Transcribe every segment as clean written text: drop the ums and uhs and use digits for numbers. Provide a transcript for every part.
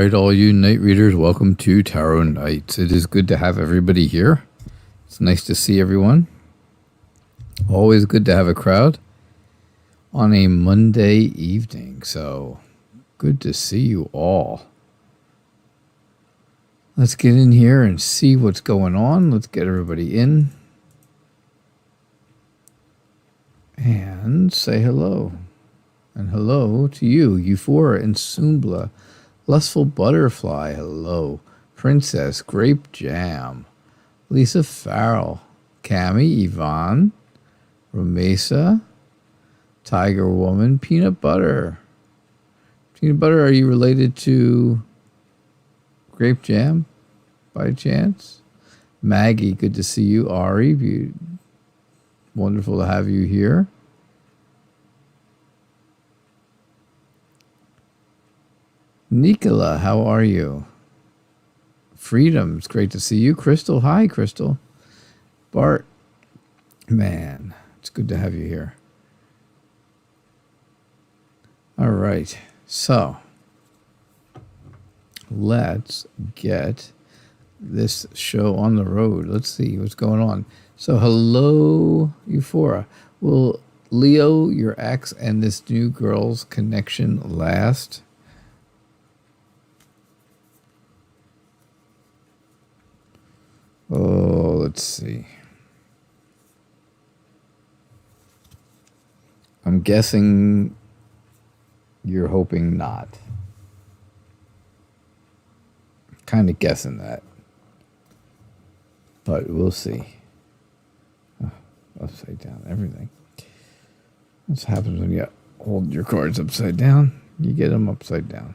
right, all you night readers, welcome to Tarot Nights. It is good to have everybody here. It's nice to see everyone. Always good to have a crowd on a Monday evening. So good to see you all. Let's get in here and see what's going on. Let's get everybody in and say hello. And hello to you, Euphora and Sumbla. Lustful Butterfly, hello. Princess, Grape Jam. Lisa Farrell. Cami, Yvonne. Romesa. Tiger Woman. Peanut Butter. Peanut Butter, are you related to Grape Jam by chance? Maggie, good to see you. Ari, wonderful to have you here. Nicola, how are you? Freedom, it's great to see you. Crystal, hi, Crystal. Bart, man, it's good to have you here. All right, so let's get this show on the road. Let's see what's going on. So, hello, Euphora. Will Leo, your ex, and this new girl's connection last? Oh, let's see. I'm guessing you're hoping not. Kind of guessing that. But we'll see. Oh, upside down, everything. That's what happens when you hold your cards upside down. You get them upside down.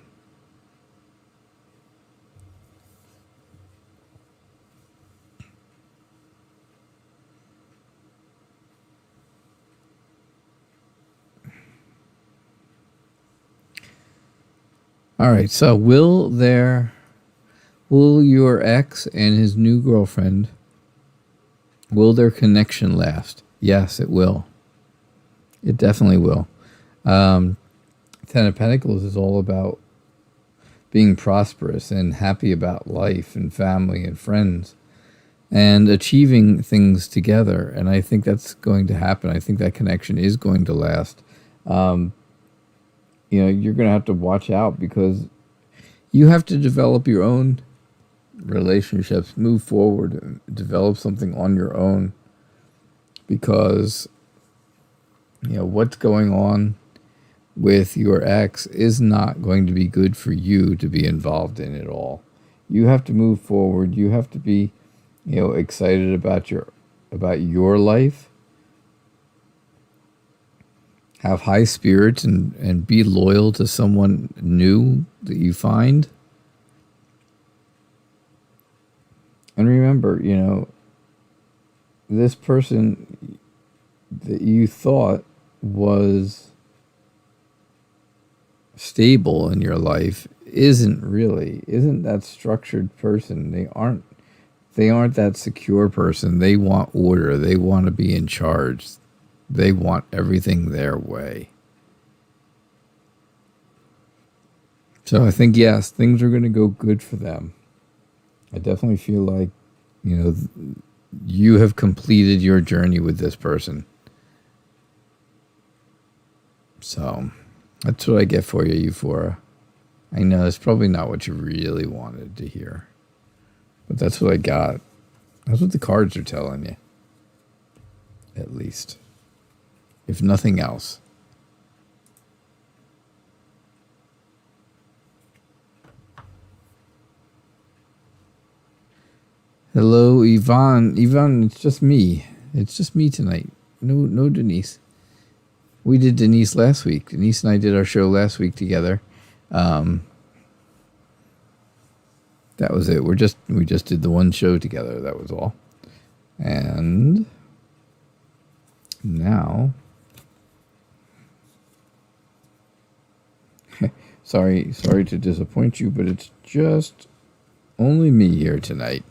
All right, so will your ex and his new girlfriend, will their connection last? Yes, it will. It definitely will. Ten of Pentacles is all about being prosperous and happy about life and family and friends and achieving things together. And I think that's going to happen. I think that connection is going to last. You're going to have to watch out because you have to develop your own relationships, move forward, and develop something on your own because, what's going on with your ex is not going to be good for you to be involved in at all. You have to move forward. You have to be, excited about your life. Have high spirits and be loyal to someone new that you find. And remember, this person that you thought was stable in your life isn't that structured person. They aren't that secure person. They want order. They want to be in charge. They want everything their way. So I think, yes, things are going to go good for them. I definitely feel like, you have completed your journey with this person. So that's what I get for you, Euphora. I know it's probably not what you really wanted to hear, but that's what I got. That's what the cards are telling you, at least. If nothing else. Hello, Yvonne. Yvonne, it's just me. It's just me tonight. No Denise. We did Denise last week. Denise and I did our show last week together. That was it. We just did the one show together. That was all. And now, sorry to disappoint you, but it's just only me here tonight.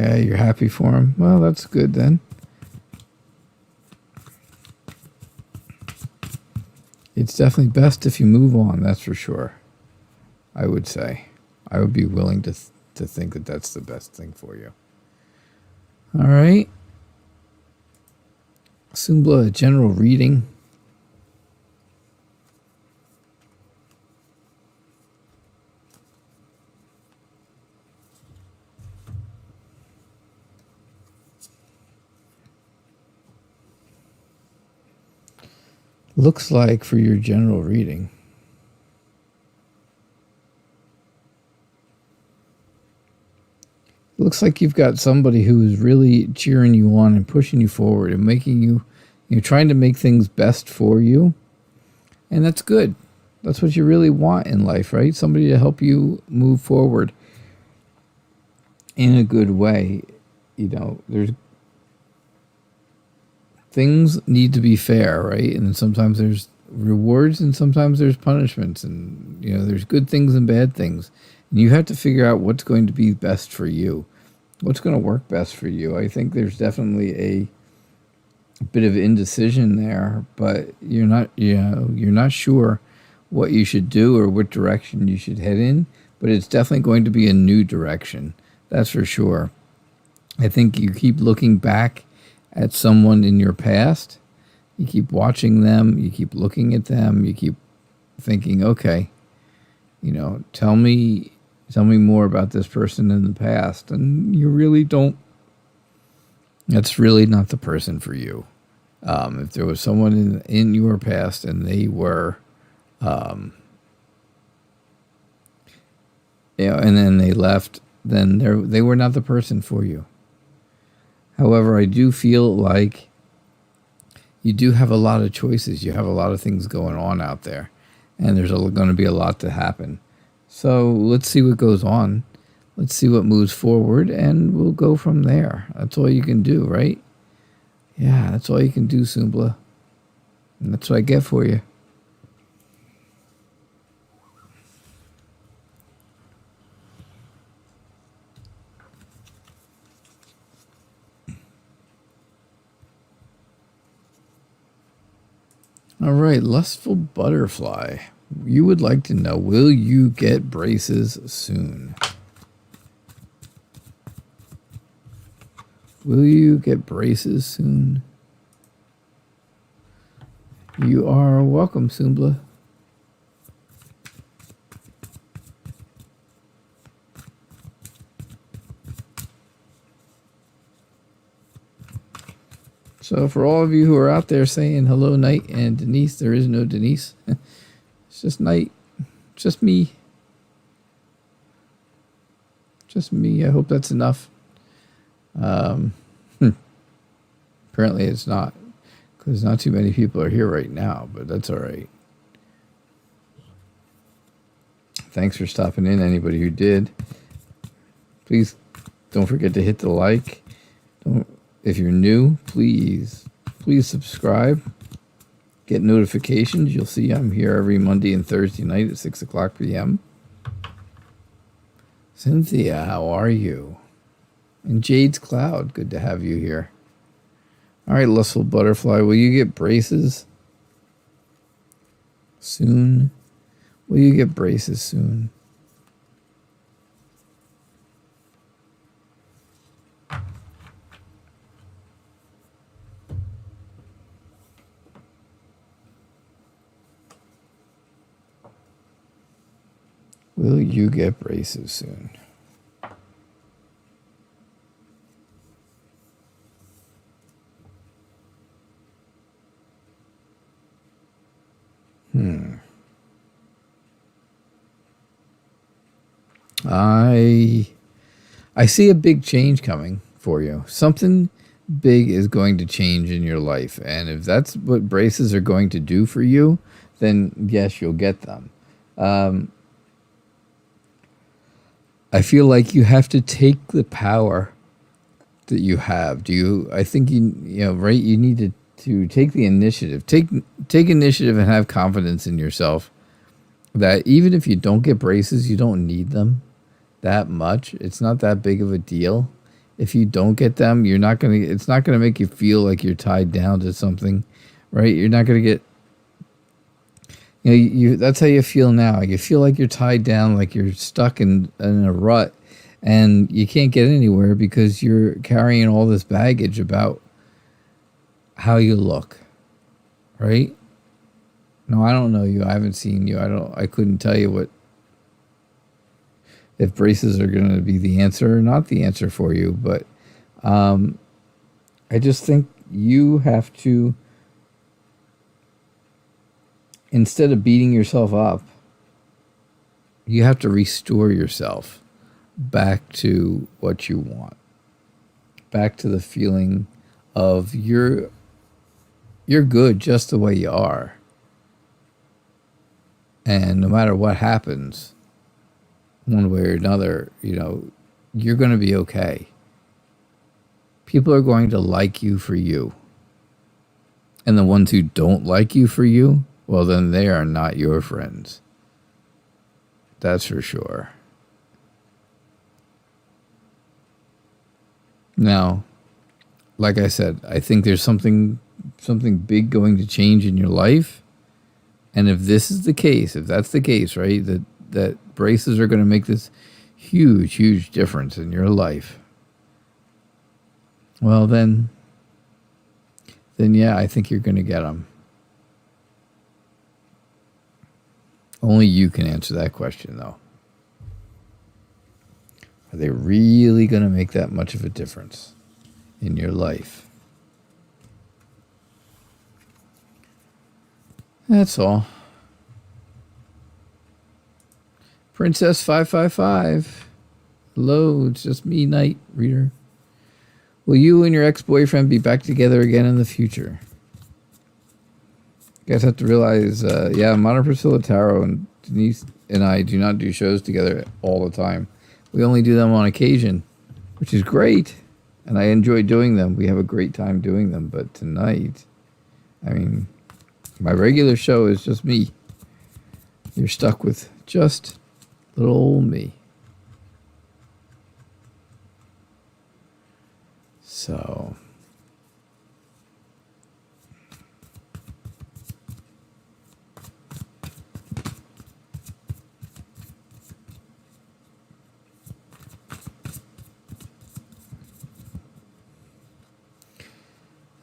Yeah, you're happy for him. Well, that's good then. It's definitely best if you move on, that's for sure. I would say. I would be willing to think that that's the best thing for you. All right. Sumbla, general reading. Looks like for your general reading, looks like you've got somebody who is really cheering you on and pushing you forward and making you, trying to make things best for you. And that's good. That's what you really want in life, right? Somebody to help you move forward in a good way. There's things need to be fair, right? And sometimes there's rewards and sometimes there's punishments, and there's good things and bad things. And you have to figure out what's going to be best for you. What's going to work best for you. I think there's definitely a bit of indecision there, but you're not sure what you should do or what direction you should head in, but it's definitely going to be a new direction. That's for sure. I think you keep looking back at someone in your past. You keep watching them, you keep looking at them, you keep thinking, okay, tell me more about this person in the past. And you really don't, that's really not the person for you. If there was someone in your past and they were, and then they left, then they were not the person for you. However, I do feel like you do have a lot of choices. You have a lot of things going on out there, and there's going to be a lot to happen. So let's see what goes on. Let's see what moves forward, and we'll go from there. That's all you can do, right? Yeah, that's all you can do, Sumbla. And that's what I get for you. All right, lustful butterfly. You would like to know, will you get braces soon? Will you get braces soon? You are welcome, Sumbla. So for all of you who are out there saying hello, Knight and Denise, there is no Denise. It's just Knight. Just me. Just me. I hope that's enough. Apparently it's not, because not too many people are here right now, but that's all right. Thanks for stopping in, anybody who did. Please don't forget to hit the like. If you're new, please subscribe. Get notifications. You'll see I'm here every Monday and Thursday night at 6 o'clock p.m. Cynthia, how are you? And Jade's Cloud, good to have you here. All right, lustful butterfly, will you get braces soon? Will you get braces soon? Will you get braces soon? I see a big change coming for you. Something big is going to change in your life. And if that's what braces are going to do for you, then yes, you'll get them. I feel like you have to take the power that you have. I think right? You need to take the initiative. Take initiative and have confidence in yourself that even if you don't get braces, you don't need them that much. It's not that big of a deal. if you don't get them, you're not going to, it's not going to make you feel like you're tied down to something, right? You're not going to get, that's how you feel now. You feel like you're tied down, like you're stuck in a rut, and you can't get anywhere because you're carrying all this baggage about how you look, right? No, I don't know you. I haven't seen you. I couldn't tell you if braces are going to be the answer or not the answer for you, but I just think you have to, instead of beating yourself up, you have to restore yourself back to what you want, back to the feeling of you're good just the way you are. And no matter what happens, one way or another, you're going to be okay. People are going to like you for you. And the ones who don't like you for you, well, then they are not your friends. That's for sure. Now, like I said, I think there's something big going to change in your life. And if this is the case, if that's the case, right, that braces are going to make this huge, huge difference in your life, well, then yeah, I think you're going to get them. Only you can answer that question, though. Are they really going to make that much of a difference in your life? That's all. Princess 555. Hello, it's just me, Night Reader. Will you and your ex-boyfriend be back together again in the future? You guys have to realize, Modern Priscilla Tarot and Denise and I do not do shows together all the time. We only do them on occasion, which is great, and I enjoy doing them. We have a great time doing them, but tonight, my regular show is just me. You're stuck with just little old me. So,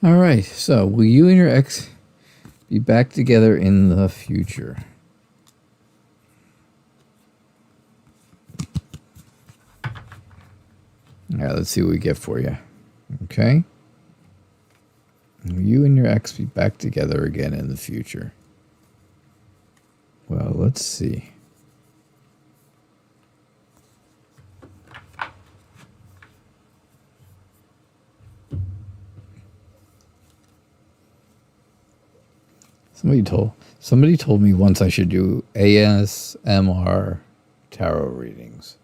all right. So, will you and your ex be back together in the future? All right, let's see what we get for you. Okay. Will you and your ex be back together again in the future? Well, let's see. Somebody told me once I should do ASMR tarot readings.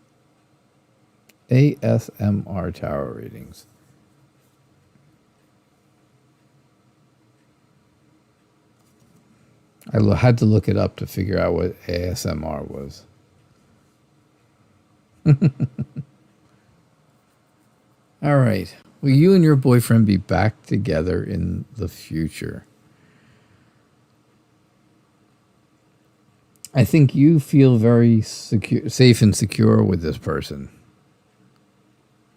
ASMR tarot readings. I had to look it up to figure out what ASMR was. All right. Will you and your boyfriend be back together in the future? I think you feel very safe and secure with this person.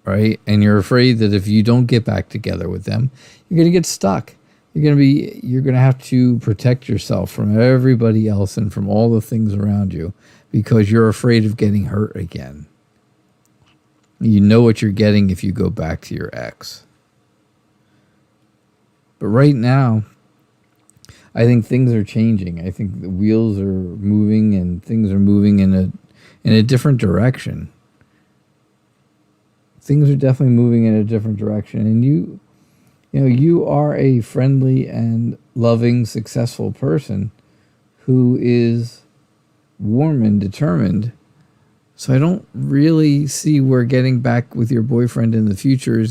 Right? And you're afraid that if you don't get back together with them, you're going to get stuck. You're going to have to protect yourself from everybody else and from all the things around you because you're afraid of getting hurt again. You know what you're getting if you go back to your ex. But right now, I think things are changing. I think the wheels are moving and things are moving in a different direction. Things are definitely moving in a different direction. And you are a friendly and loving, successful person who is warm and determined. So I don't really see where getting back with your boyfriend in the future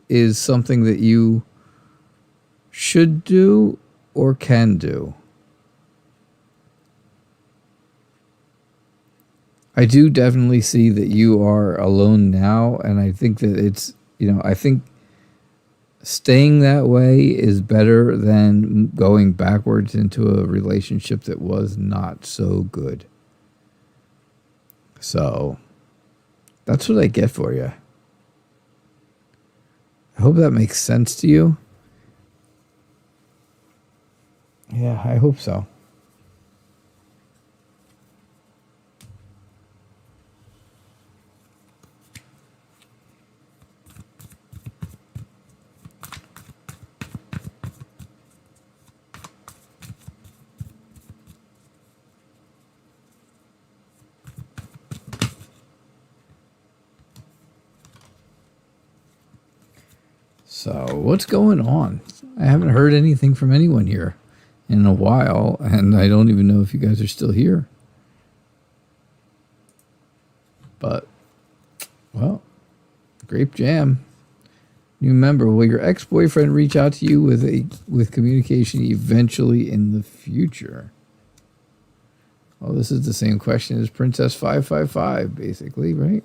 is something that you should do or can do. I do definitely see that you are alone now, and I think that I think staying that way is better than going backwards into a relationship that was not so good. So that's what I get for you. I hope that makes sense to you. Yeah, I hope so. So, what's going on? I haven't heard anything from anyone here in a while, and I don't even know if you guys are still here. But, well, grape jam. New member, will your ex-boyfriend reach out to you with communication eventually in the future? Well, this is the same question as Princess 555, basically, right?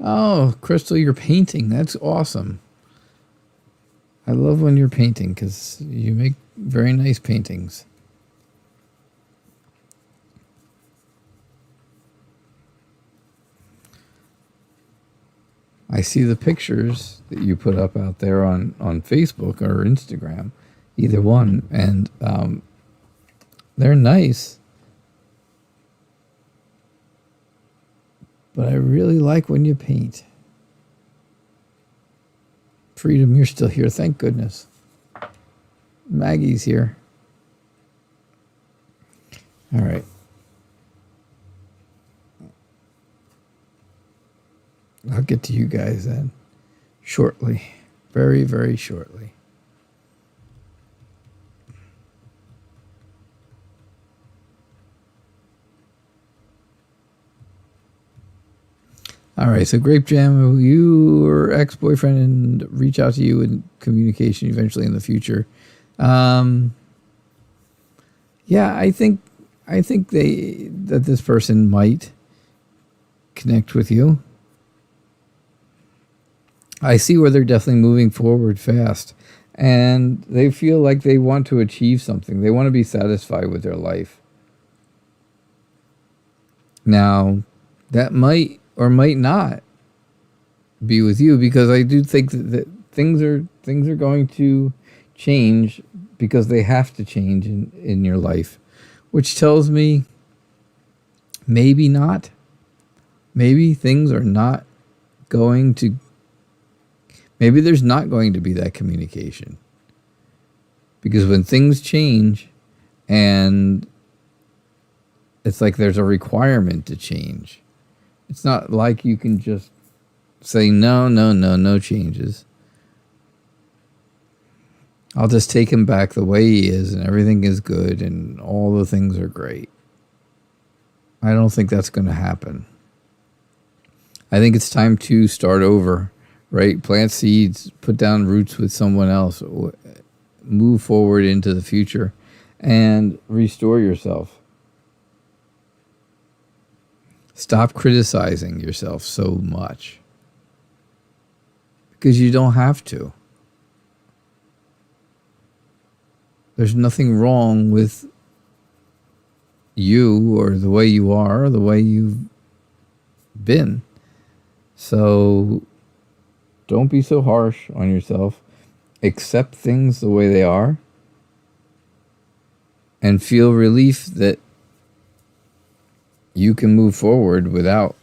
Oh, Crystal, you're painting. That's awesome. I love when you're painting because you make very nice paintings. I see the pictures that you put up out there on Facebook or Instagram, either one, and they're nice. But I really like when you paint. Freedom, you're still here. Thank goodness. Maggie's here. All right. I'll get to you guys then shortly. Very, very shortly. All right, so Grape Jam, your ex-boyfriend and reach out to you in communication eventually in the future. Yeah, I think that this person might connect with you. I see where they're definitely moving forward fast, and they feel like they want to achieve something. They want to be satisfied with their life. Now, that might or might not be with you, because I do think that things are going to change, because they have to change in your life, which tells me maybe not. Maybe things are not going to, maybe there's not going to be that communication. Because when things change, and it's like there's a requirement to change. It's not like you can just say, no changes. I'll just take him back the way he is, and everything is good, and all the things are great. I don't think that's going to happen. I think it's time to start over, right? Plant seeds, put down roots with someone else, move forward into the future, and restore yourself. Stop criticizing yourself so much, because you don't have to. There's nothing wrong with you or the way you are or the way you've been. So don't be so harsh on yourself. Accept things the way they are, and feel relief that you can move forward without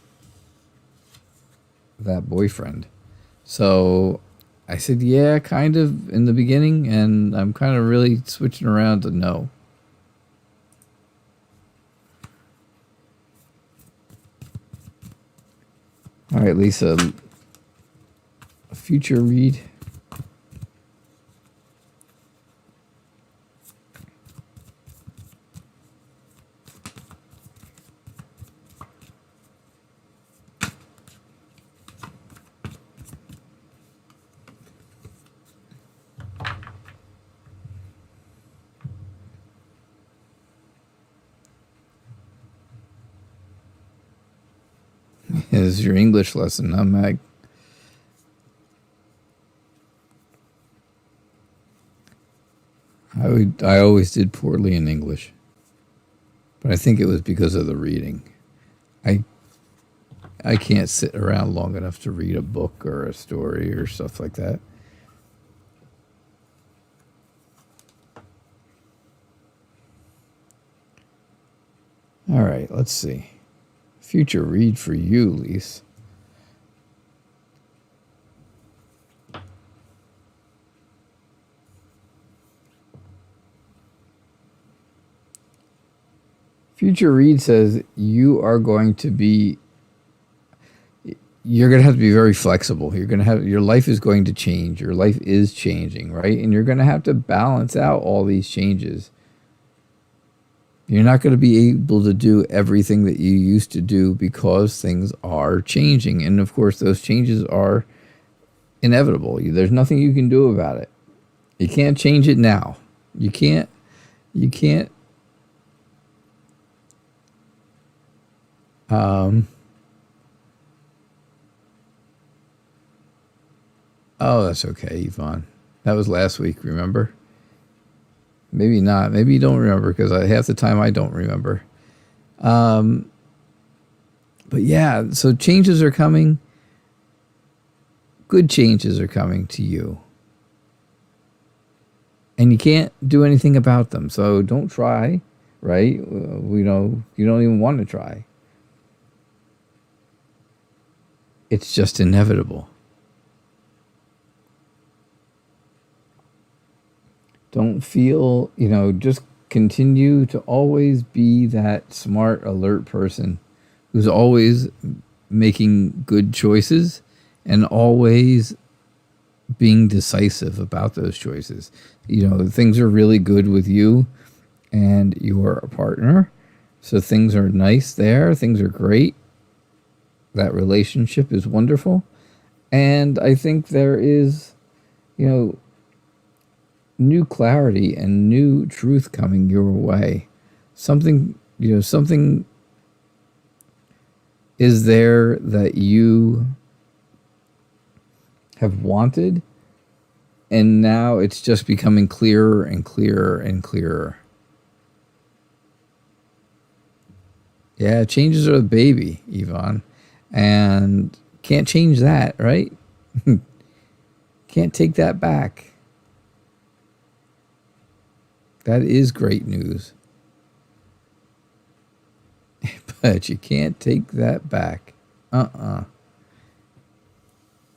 that boyfriend. So I said, yeah, kind of in the beginning, and I'm kind of really switching around to no. All right, Lisa, a future read. This is your English lesson, huh, Mag? I always did poorly in English, but I think it was because of the reading. I can't sit around long enough to read a book or a story or stuff like that. All right, let's see. Future read for you, Lise. Future read says you're going to have to be very flexible. Your life is going to change. Your life is changing, right? And you're going to have to balance out all these changes. You're not going to be able to do everything that you used to do because things are changing. And of course, those changes are inevitable. There's nothing you can do about it. You can't change it now. You can't. Oh, that's okay, Yvonne. That was last week, remember? Maybe not. Maybe you don't remember because half the time I don't remember. But yeah, so changes are coming. Good changes are coming to you. And you can't do anything about them. So don't try, right? You don't even want to try. It's just inevitable. Don't feel, just continue to always be that smart, alert person who's always making good choices and always being decisive about those choices. Things are really good with you and your partner. So things are nice there. Things are great. That relationship is wonderful. And I think there is, new clarity and new truth coming your way. Something is there that you have wanted, and now it's just becoming clearer and clearer and clearer. Yeah, changes are the baby, Yvonne, and can't change that, right? Can't take that back. That is great news. But you can't take that back.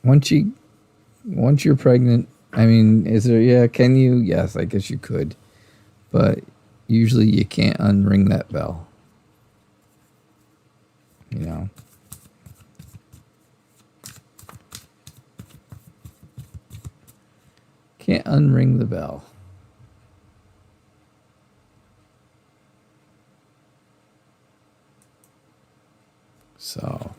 Once you're pregnant, is there, can you? Yes, I guess you could. But usually you can't unring that bell. Can't unring the bell. So,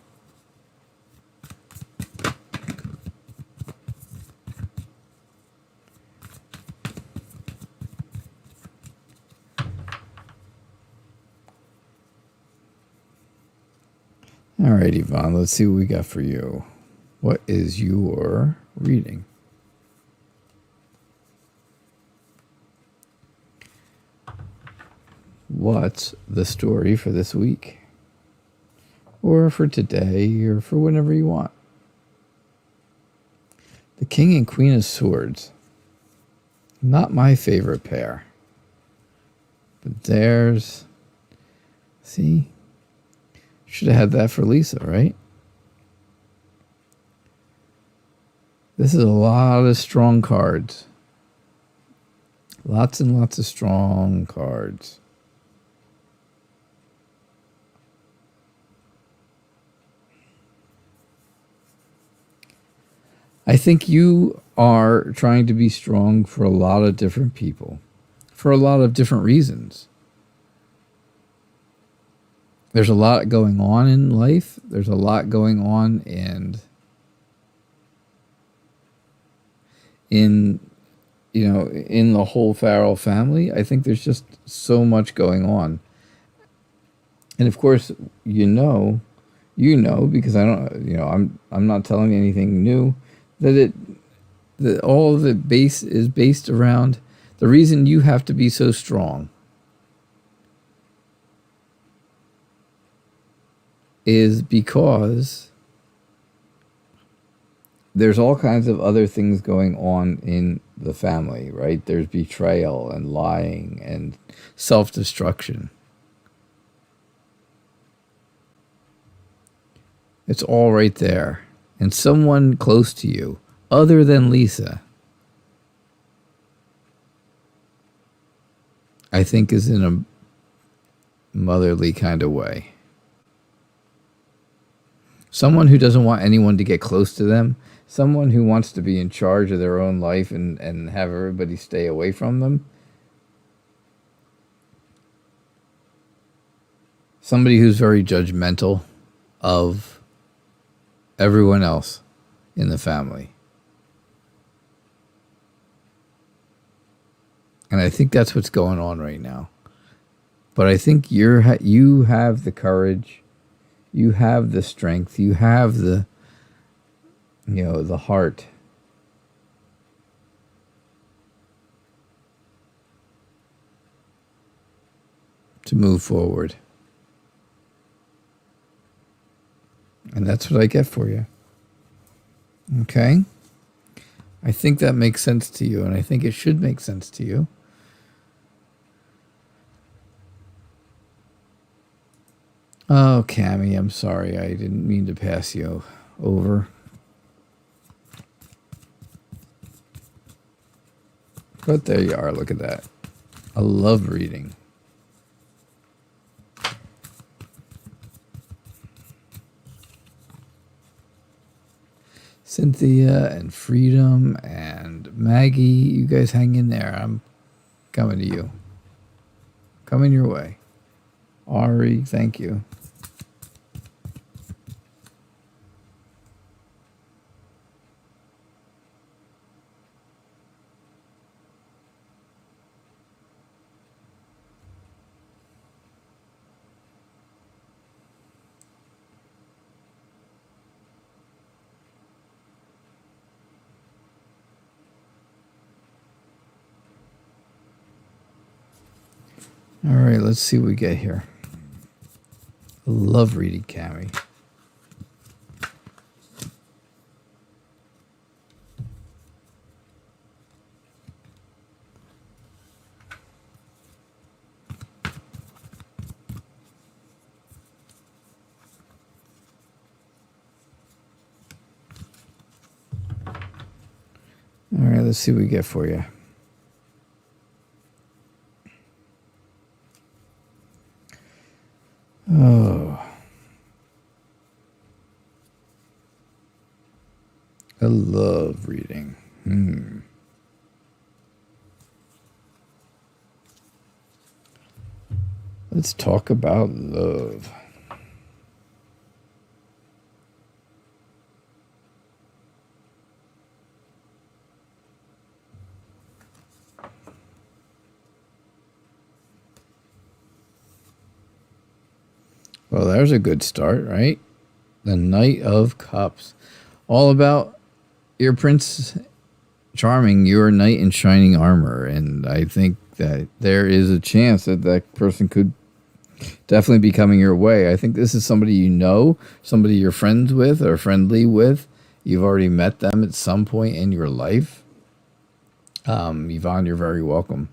all right, Yvonne, let's see what we got for you. What is your reading? What's the story for this week? Or for today, or for whenever you want. The King and Queen of Swords. Not my favorite pair. But there's... See? Should have had that for Lisa, right? This is a lot of strong cards. Lots and lots of strong cards. I think you are trying to be strong for a lot of different people, for a lot of different reasons. There's a lot going on in life. There's a lot going on in the whole Farrell family. I think there's just so much going on. And of course, you you know, because I don't, I'm not telling you anything new, that all of it is based around the reason you have to be so strong is because there's all kinds of other things going on in the family, right? There's betrayal and lying and self-destruction. It's all right there. And someone close to you, other than Lisa, I think is in a motherly kind of way. Someone who doesn't want anyone to get close to them. Someone who wants to be in charge of their own life and have everybody stay away from them. Somebody who's very judgmental of everyone else in the family. And I think that's what's going on right now. But I think you have the courage, you have the strength, you have the heart to move forward. And that's what I get for you. Okay? I think that makes sense to you, and I think it should make sense to you. Oh, Cammie, I'm sorry. I didn't mean to pass you over. But there you are. Look at that. I love reading. Cynthia and Freedom and Maggie, you guys hang in there. I'm coming to you. Coming your way. Ari, thank you. All right, let's see what we get here. I love reading Cammie. All right, let's see what we get for you. Oh. I love reading. Let's talk about love. Well, there's a good start, right? The Knight of Cups. All about your Prince Charming, your knight in shining armor. And I think that there is a chance that that person could definitely be coming your way. I think this is somebody you know, somebody you're friends with or friendly with. You've already met them at some point in your life. Yvonne, you're very welcome.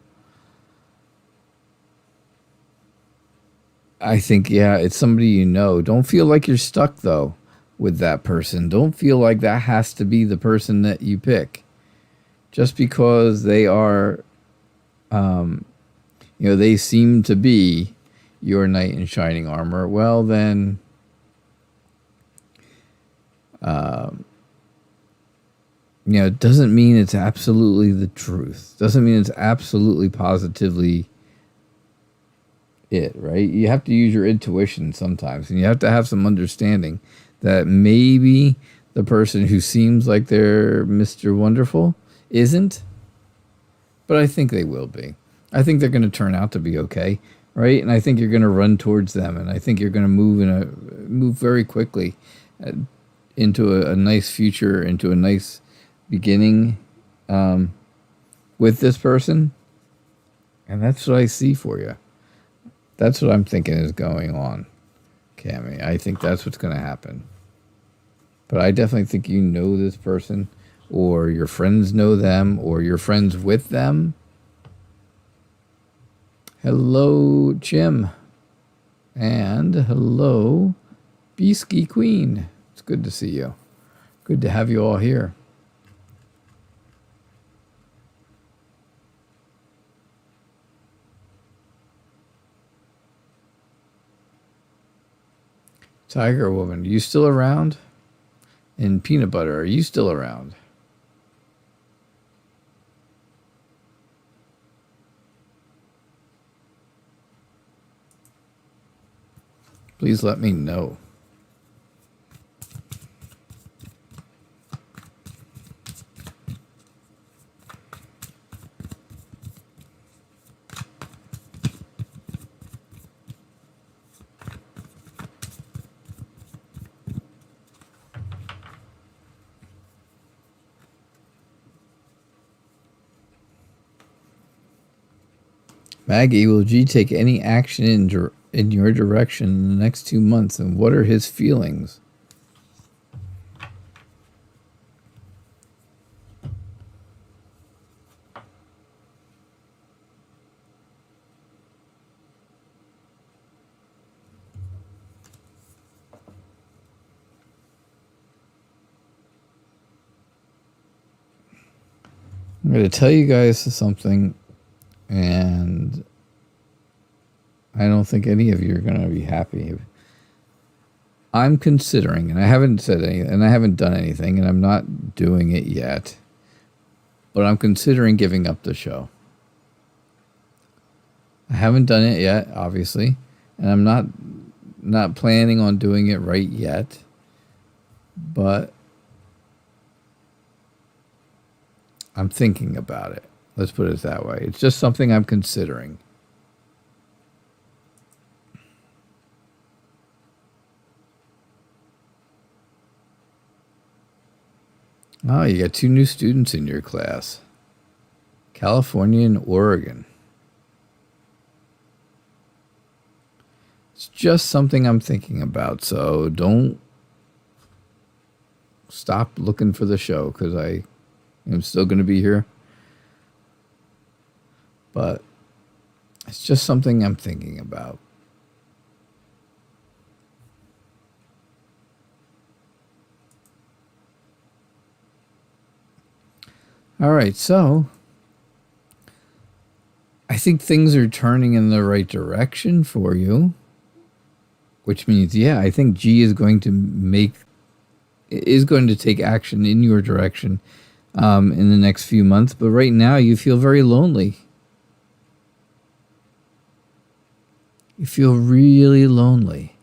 I think, yeah, it's somebody you know. Don't feel like you're stuck, though, with that person. Don't feel like that has to be the person that you pick. Just because they are, they seem to be your knight in shining armor, well, then, it doesn't mean it's absolutely the truth. Doesn't mean it's absolutely positively it, right? You have to use your intuition sometimes, and you have to have some understanding that maybe the person who seems like they're Mr. Wonderful isn't, but I think they will be. I think they're going to turn out to be okay, right? And I think you're going to run towards them, and I think you're going to move very quickly into a nice future, into a nice beginning with this person. And that's what I see for you. That's what I'm thinking is going on, Cammie. I think that's what's going to happen. But I definitely think you know this person, or your friends know them, or you're friends with them. Hello, Jim. And hello, Beasky Queen. It's good to see you. Good to have you all here. Tiger Woman, are you still around? And Peanut Butter, are you still around? Please let me know. Maggie, will G take any action in your direction in the next 2 months, and what are his feelings? I'm going to tell you guys something, and I don't think any of you are going to be happy. I'm considering, and I haven't said anything, and I haven't done anything, and I'm not doing it yet, but I'm considering giving up the show. I haven't done it yet, obviously, and I'm not planning on doing it right yet, but I'm thinking about it. Let's put it that way. It's just something I'm considering. Oh, you got 2 new students in your class. California and Oregon. It's just something I'm thinking about, so don't stop looking for the show, because I am still going to be here. But it's just something I'm thinking about. All right, so I think things are turning in the right direction for you, which means, yeah, I think G is going to take action in your direction in the next few months. But right now, you feel very lonely. You feel really lonely.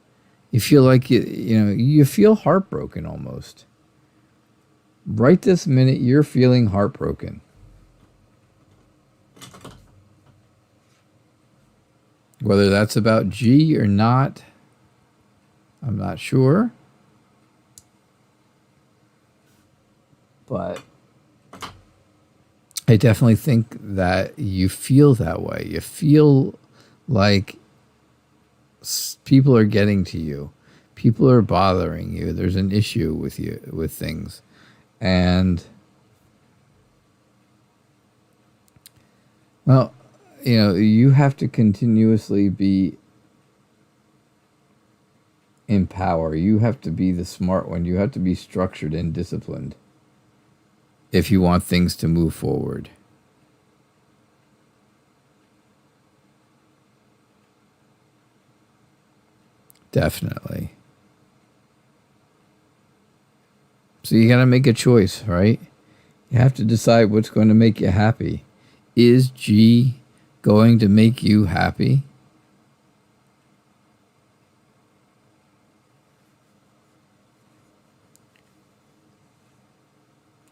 You feel like you feel heartbroken almost. Right this minute, you're feeling heartbroken. Whether that's about G or not, I'm not sure. But I definitely think that you feel that way. You feel like people are getting to you. People are bothering you. There's an issue with you, with things. And, well, you have to continuously be in power. You have to be the smart one. You have to be structured and disciplined if you want things to move forward. Definitely. So you got to make a choice, right? You have to decide what's going to make you happy. Is G going to make you happy?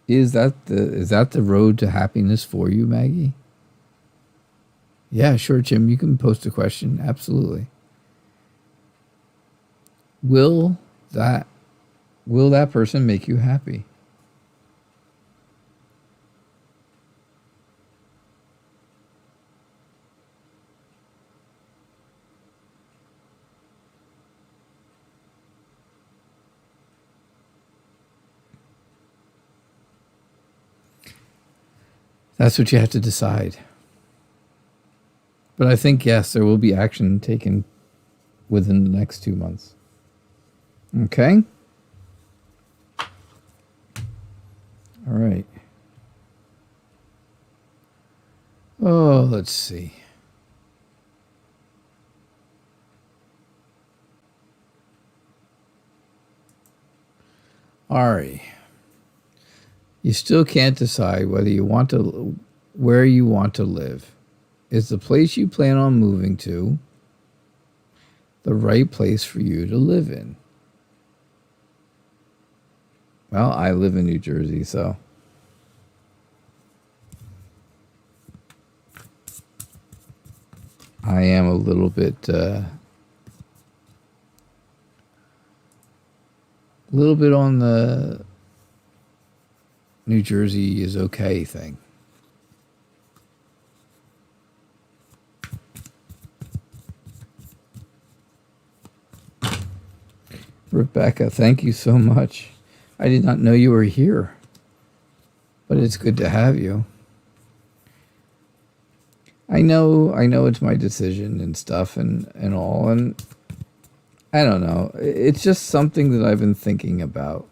Is that the road to happiness for you, Maggie? Yeah, sure, Jim. You can post a question. Absolutely. Will that person make you happy? That's what you have to decide. But I think, yes, there will be action taken within the next 2 months. Okay? All right. Oh, let's see. Ari, you still can't decide where you want to live. Is the place you plan on moving to the right place for you to live in? Well, I live in New Jersey, so. I am a little bit on the New Jersey is okay thing. Rebecca, thank you so much. I did not know you were here, but it's good to have you. I know it's my decision and stuff and all, and I don't know. It's just something that I've been thinking about.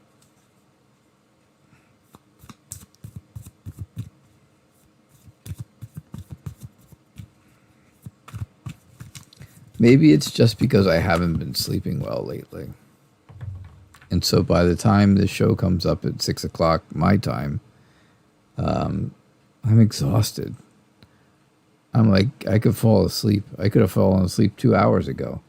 Maybe it's just because I haven't been sleeping well lately. And so by the time this show comes up at 6 o'clock my time, I'm exhausted. I'm like, I could fall asleep. I could have fallen asleep 2 hours ago.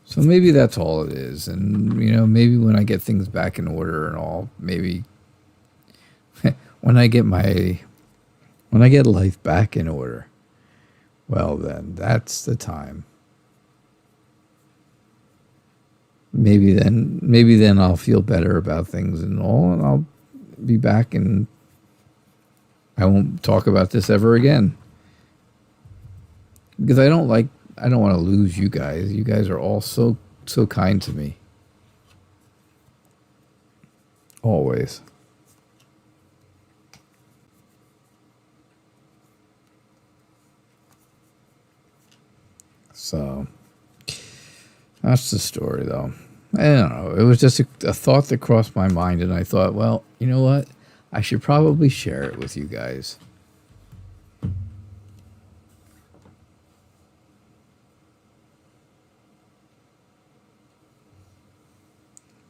So maybe that's all it is. And, maybe when I get things back in order and all, maybe when I get life back in order, well, then that's the time. Maybe then I'll feel better about things and all, and I'll be back and I won't talk about this ever again. Because I don't want to lose you guys. You guys are all so kind to me. Always. So that's the story, though. I don't know. It was just a thought that crossed my mind, and I thought, well, you know what? I should probably share it with you guys.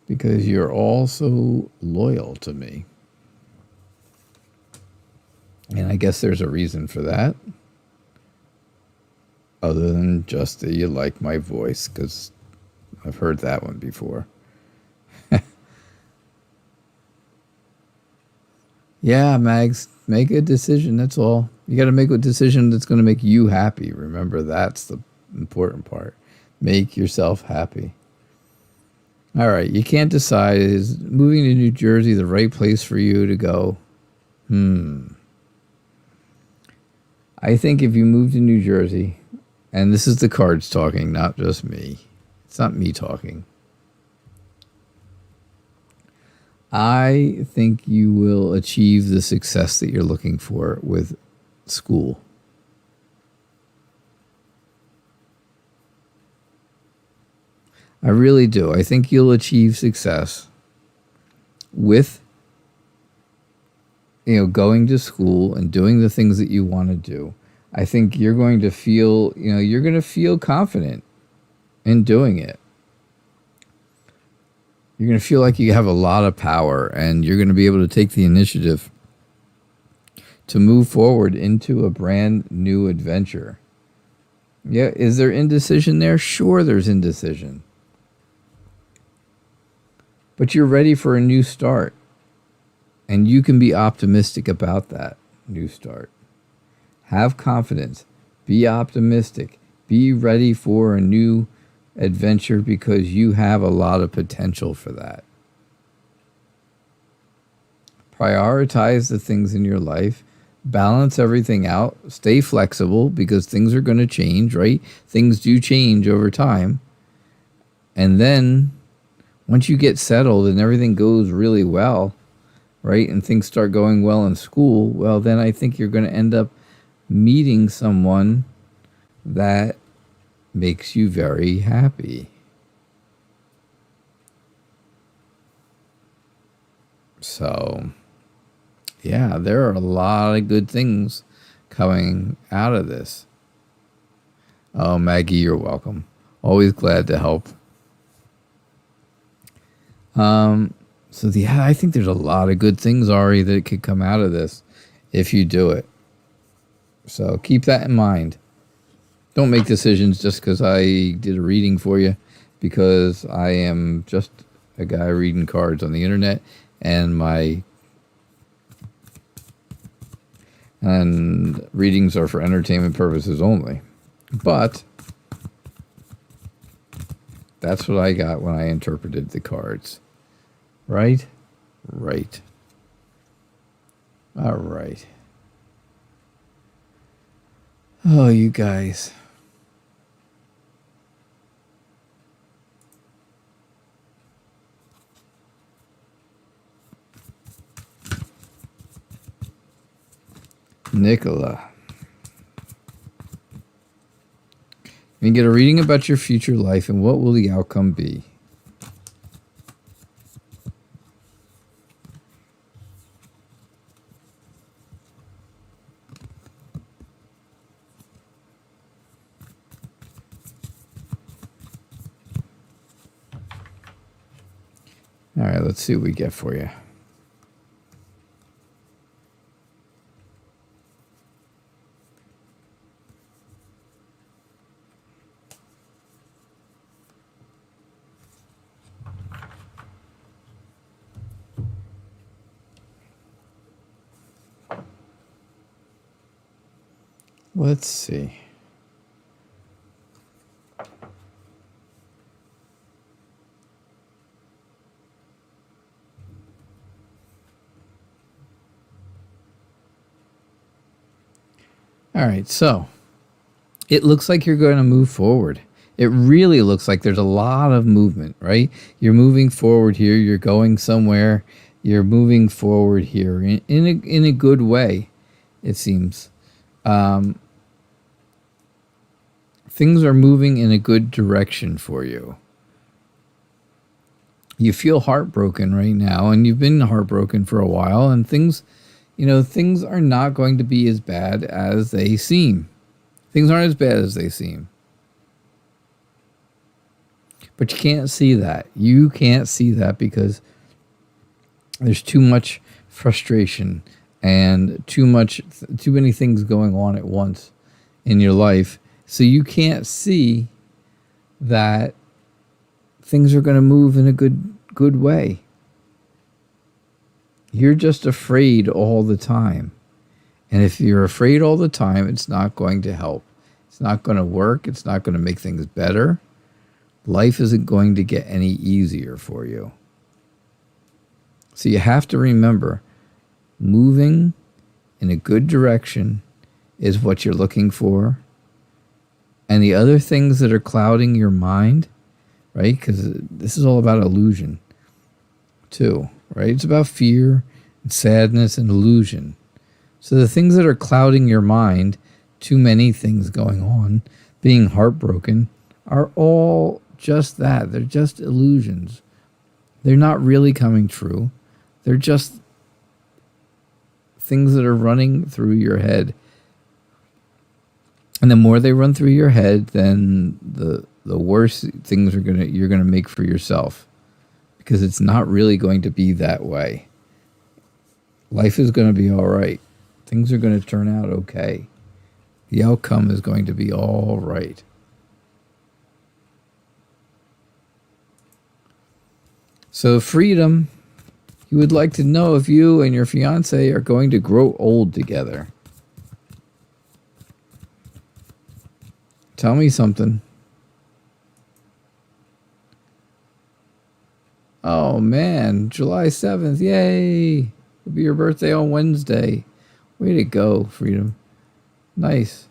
Because you're all so loyal to me. And I guess there's a reason for that. Other than just that you like my voice, because I've heard that one before. Yeah, Mags, make a decision, that's all. You got to make a decision that's going to make you happy. Remember, that's the important part. Make yourself happy. All right, you can't decide. Is moving to New Jersey the right place for you to go? I think if you move to New Jersey, and this is the cards talking, not just me. It's not me talking. I think you will achieve the success that you're looking for with school. I really do. I think you'll achieve success with, going to school and doing the things that you want to do. I think you're going to feel, you're going to feel confident in doing it. You're going to feel like you have a lot of power, and you're going to be able to take the initiative to move forward into a brand new adventure. Yeah, is there indecision there? Sure, there's indecision. But you're ready for a new start. And you can be optimistic about that new start. Have confidence. Be optimistic. Be ready for a new adventure because you have a lot of potential for that. Prioritize the things in your life. Balance everything out. Stay flexible because things are going to change, right? Things do change over time. And then once you get settled and everything goes really well, right, and things start going well in school, well, then I think you're going to end up meeting someone that makes you very happy. So, yeah, there are a lot of good things coming out of this. Oh, Maggie, you're welcome. Always glad to help. I think there's a lot of good things, Ari, that could come out of this if you do it. So keep that in mind. Don't make decisions just because I did a reading for you, because I am just a guy reading cards on the internet, and readings are for entertainment purposes only. But that's what I got when I interpreted the cards. Right? Right. All right. Oh, you guys. Nicola. You get a reading about your future life and what will the outcome be? All right, let's see what we get for you. Let's see. All right, so it looks like you're going to move forward. It really looks like there's a lot of movement, right? You're moving forward here. You're going somewhere. You're moving forward here in a good way, it seems. Things are moving in a good direction for you. You feel heartbroken right now, and you've been heartbroken for a while, and things are not going to be as bad as they seem. Things aren't as bad as they seem. But you can't see that. You can't see that because there's too much frustration and too many things going on at once in your life. So you can't see that things are going to move in a good way. You're just afraid all the time. And if you're afraid all the time, it's not going to help. It's not going to work. It's not going to make things better. Life isn't going to get any easier for you. So you have to remember, moving in a good direction is what you're looking for. And the other things that are clouding your mind, right? Because this is all about illusion too, right? It's about fear and sadness and illusion. So the things that are clouding your mind, too many things going on, being heartbroken, are all just that. They're just illusions. They're not really coming true. They're just things that are running through your head. And the more they run through your head, then the worse things you're gonna make for yourself, because it's not really going to be that way. Life is going to be all right. Things are going to turn out okay. The outcome is going to be all right. So freedom, You would like to know if you and your fiancé are going to grow old together. Tell me something. Oh, man. July 7th. Yay. It'll be your birthday on Wednesday. Way to go, Freedom. Nice.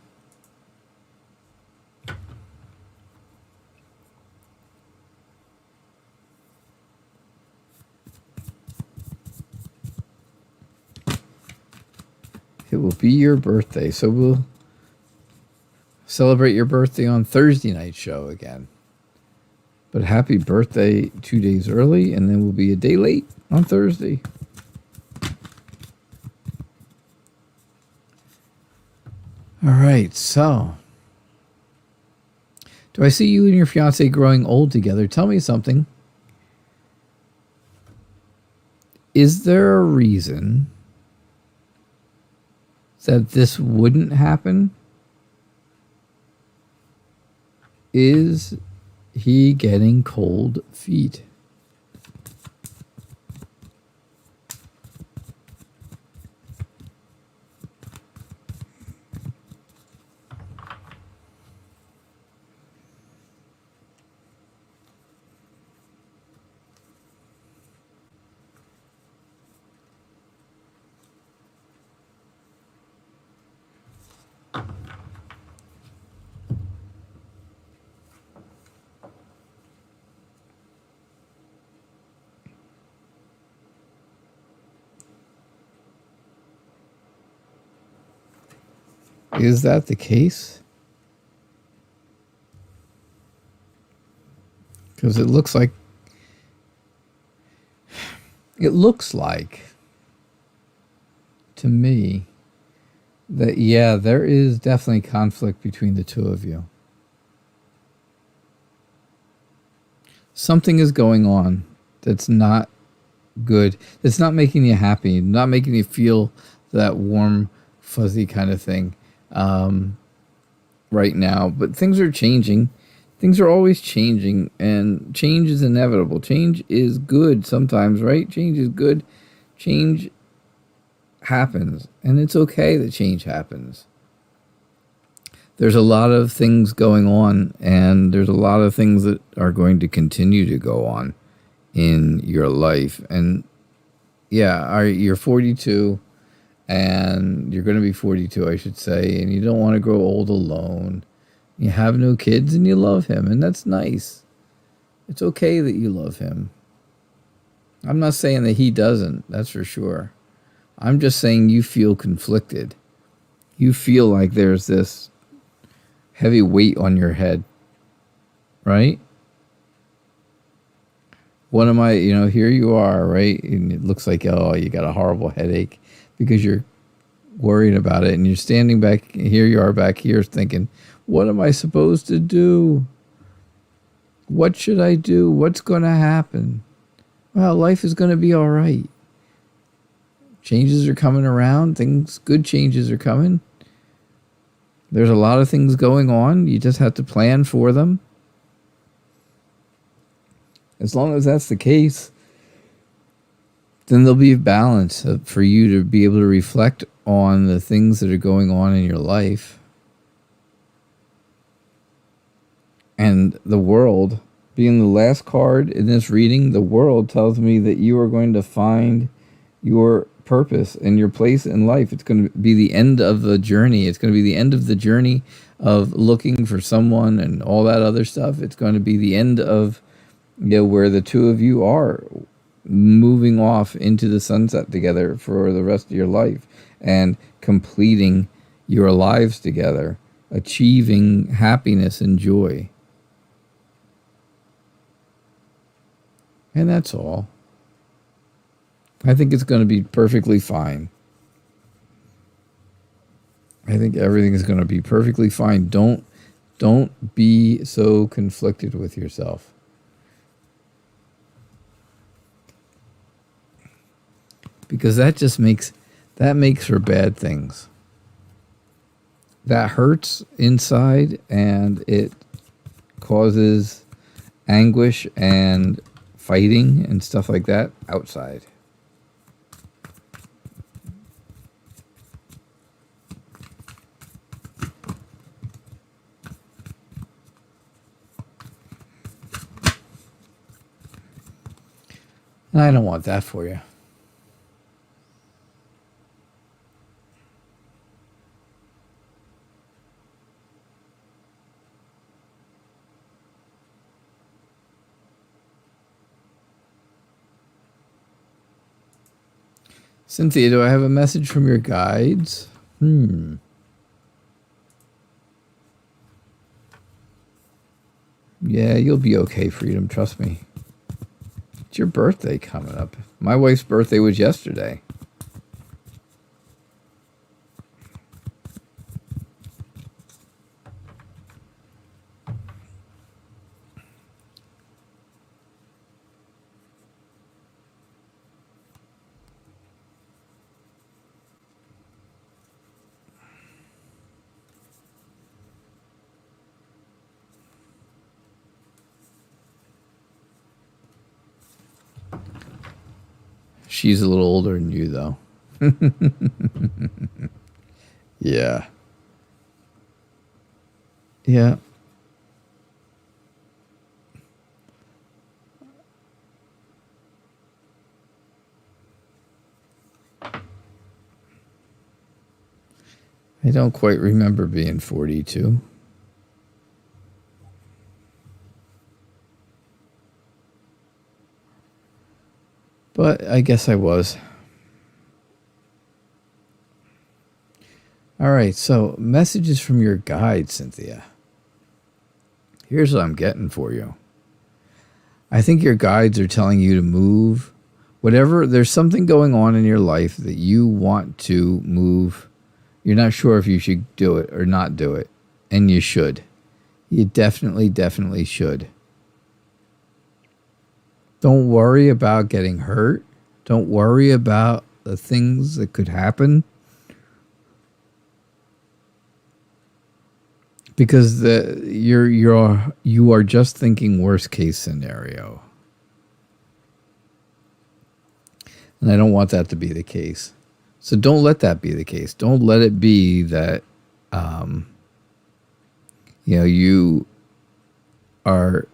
It will be your birthday, so we'll celebrate your birthday on Thursday night show again. But happy birthday 2 days early, and then we'll be a day late on Thursday. All right, so do I see you and your fiancé growing old together? Tell me something. Is there a reason that this wouldn't happen? Is he getting cold feet? Is that the case? Because it looks like to me that, yeah, there is definitely conflict between the two of you. Something is going on that's not good. It's not making you happy, not making you feel that warm, fuzzy kind of thing right now. But things are changing. Things are always changing, and change is inevitable. Change is good sometimes, right? Change is good. Change happens, and it's okay that change happens. There's a lot of things going on, and there's a lot of things that are going to continue to go on in your life. And yeah, you're 42, and you're going to be 42, I should say, and you don't want to grow old alone. You have no kids, and you love him, and that's nice. It's okay that you love him. I'm not saying that he doesn't, that's for sure. I'm just saying you feel conflicted. You feel like there's this heavy weight on your head, right? One of my, here you are, right? And it looks like, oh, you got a horrible headache because you're worried about it. And you're standing back, here you are back here thinking, what am I supposed to do? What should I do? What's going to happen? Well, life is going to be all right. Changes are coming around. Good changes are coming. There's a lot of things going on. You just have to plan for them. As long as that's the case, then there'll be a balance for you to be able to reflect on the things that are going on in your life. And the world, being the last card in this reading, the world tells me that you are going to find your purpose and your place in life. It's going to be the end of the journey. It's going to be the end of the journey of looking for someone and all that other stuff. It's going to be the end of where the two of you are moving off into the sunset together for the rest of your life and completing your lives together, achieving happiness and joy. And that's all. I think it's going to be perfectly fine. I think everything is going to be perfectly fine. Don't be so conflicted with yourself. Because that makes for bad things. That hurts inside, and it causes anguish and fighting and stuff like that outside. And I don't want that for you. Cynthia, do I have a message from your guides? Yeah, you'll be okay, Freedom. Trust me. It's your birthday coming up. My wife's birthday was yesterday. She's a little older than you, though. Yeah. Yeah. I don't quite remember being 42. But I guess I was. All right, so messages from your guide, Cynthia. Here's what I'm getting for you. I think your guides are telling you to move. Whatever, there's something going on in your life that you want to move. You're not sure if you should do it or not do it. And you should. You definitely should. Don't worry about getting hurt. Don't worry about the things that could happen. Because you are just thinking worst case scenario. And I don't want that to be the case. So don't let that be the case. Don't let it be that you are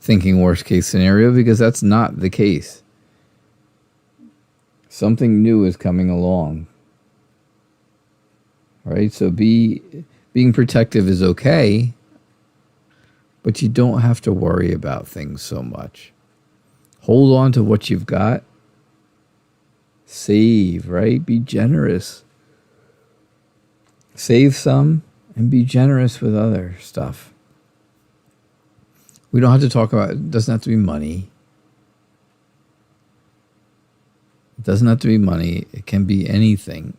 thinking worst case scenario, because that's not the case. Something new is coming along. Right? So being protective is okay, but you don't have to worry about things so much. Hold on to what you've got. Save, right? Be generous. Save some and be generous with other stuff. We don't have to talk about it. It doesn't have to be money. It doesn't have to be money. It can be anything.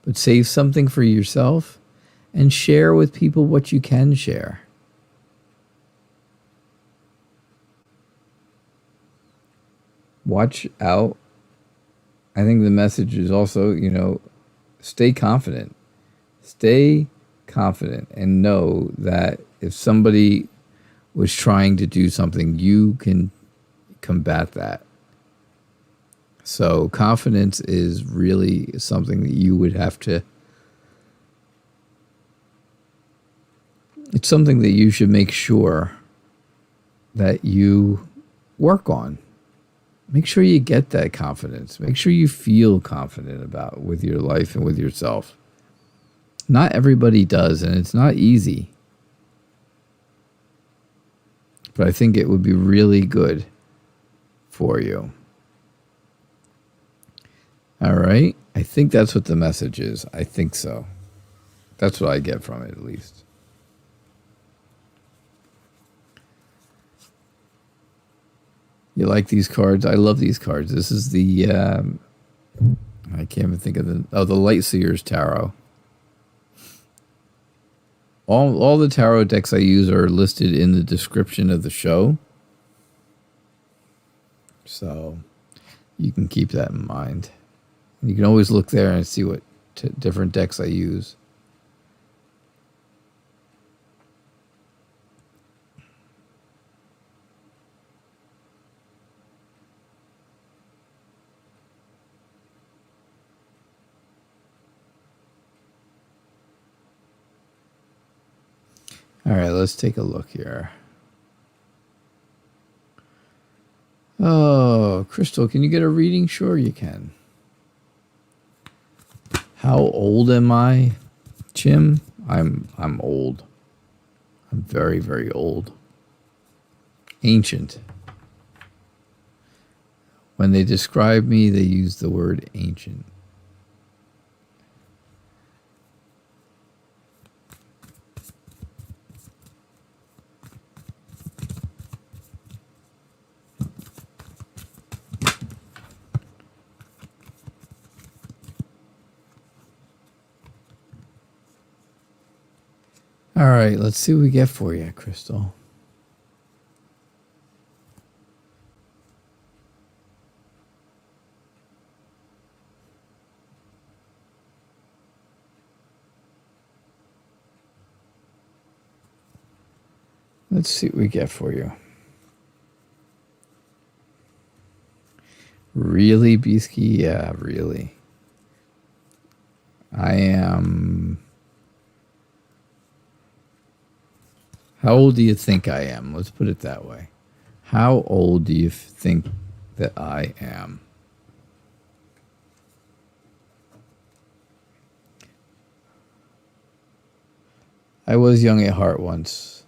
But save something for yourself and share with people what you can share. Watch out. I think the message is also, stay confident. Stay confident and know that if somebody was trying to do something, you can combat that. So confidence is really something that you would have to, it's something that you should make sure that you work on. Make sure you get that confidence. Make sure you feel confident about with your life and with yourself. Not everybody does, and it's not easy. But I think it would be really good for you. All right? I think that's what the message is. I think so. That's what I get from it, at least. You like these cards? I love these cards. This is the, I can't even think of the Light Seers Tarot. All the tarot decks I use are listed in the description of the show. So you can keep that in mind. You can always look there and see what different decks I use. All right, let's take a look here. Oh, Crystal, can you get a reading? Sure you can. How old am I, Jim? I'm old. I'm very, very old. Ancient. When they describe me, they use the word ancient. All right, let's see what we get for you, Crystal. Let's see what we get for you. Really, Beasky? Yeah, really. I am... How old do you think I am? Let's put it that way. How old do you think that I am? I was young at heart once.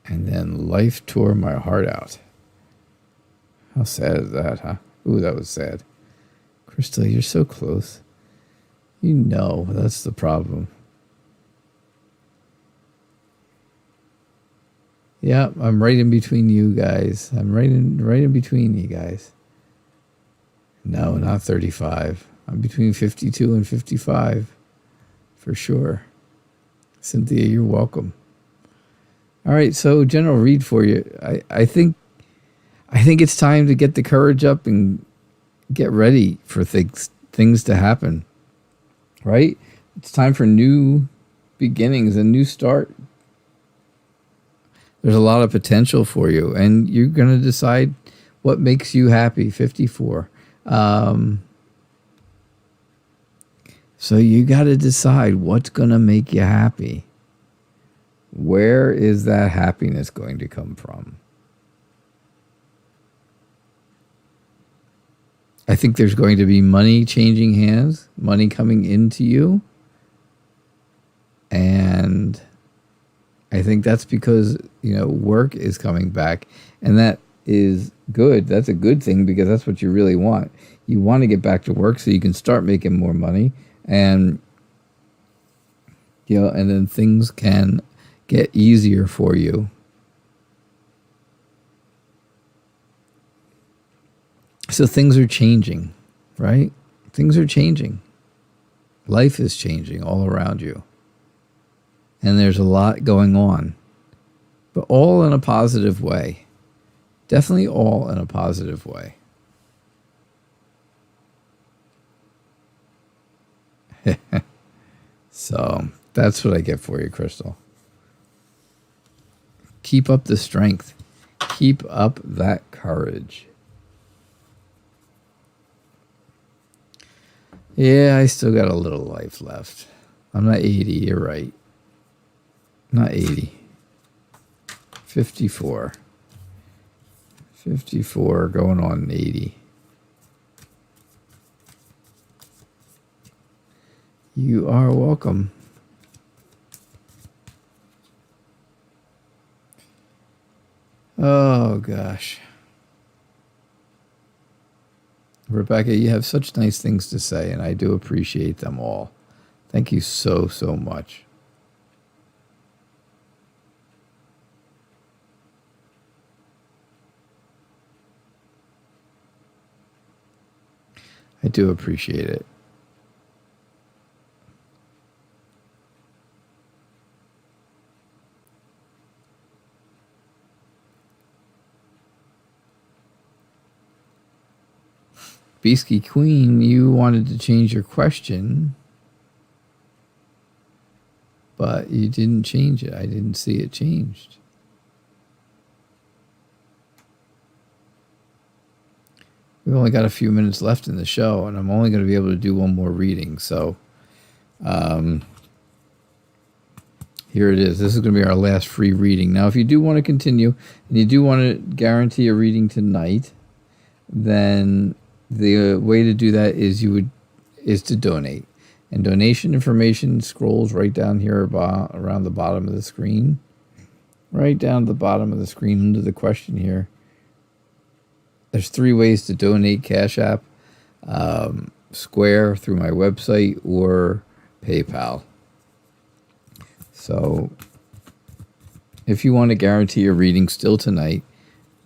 And then life tore my heart out. How sad is that, huh? Ooh, that was sad. Crystal, you're so close. You know, that's the problem. Yeah, I'm right in between you guys. I'm right in between you guys. No, not 35. I'm between 52 and 55. For sure. Cynthia, you're welcome. All right, so general read for you. I think it's time to get the courage up and get ready for things to happen. Right? It's time for new beginnings, a new start. There's a lot of potential for you, and you're going to decide what makes you happy. 54. So you got to decide what's going to make you happy. Where is that happiness going to come from? I think there's going to be money changing hands, money coming into you. And I think that's because, work is coming back. And that is good. That's a good thing because that's what you really want. You want to get back to work so you can start making more money. And, and then things can get easier for you. So things are changing, right? Things are changing. Life is changing all around you. And there's a lot going on, but all in a positive way. Definitely all in a positive way. So that's what I get for you, Crystal. Keep up the strength. Keep up that courage. Yeah, I still got a little life left. I'm not 80, you're right. Not 80. 54. 54 going on 80. You are welcome. Oh, gosh. Rebecca, you have such nice things to say, and I do appreciate them all. Thank you so, so much. I do appreciate it. Beasky Queen, you wanted to change your question, but you didn't change it. I didn't see it changed. We've only got a few minutes left in the show, and I'm only going to be able to do one more reading. So, Here it is. This is going to be our last free reading. Now, if you do want to continue and you do want to guarantee a reading tonight, then the way to do that is to donate. And donation information scrolls right down here around the bottom of the screen. Right down at the bottom of the screen under the question here. There's 3 ways to donate: Cash App, Square through my website, or PayPal. So if you want to guarantee a reading still tonight,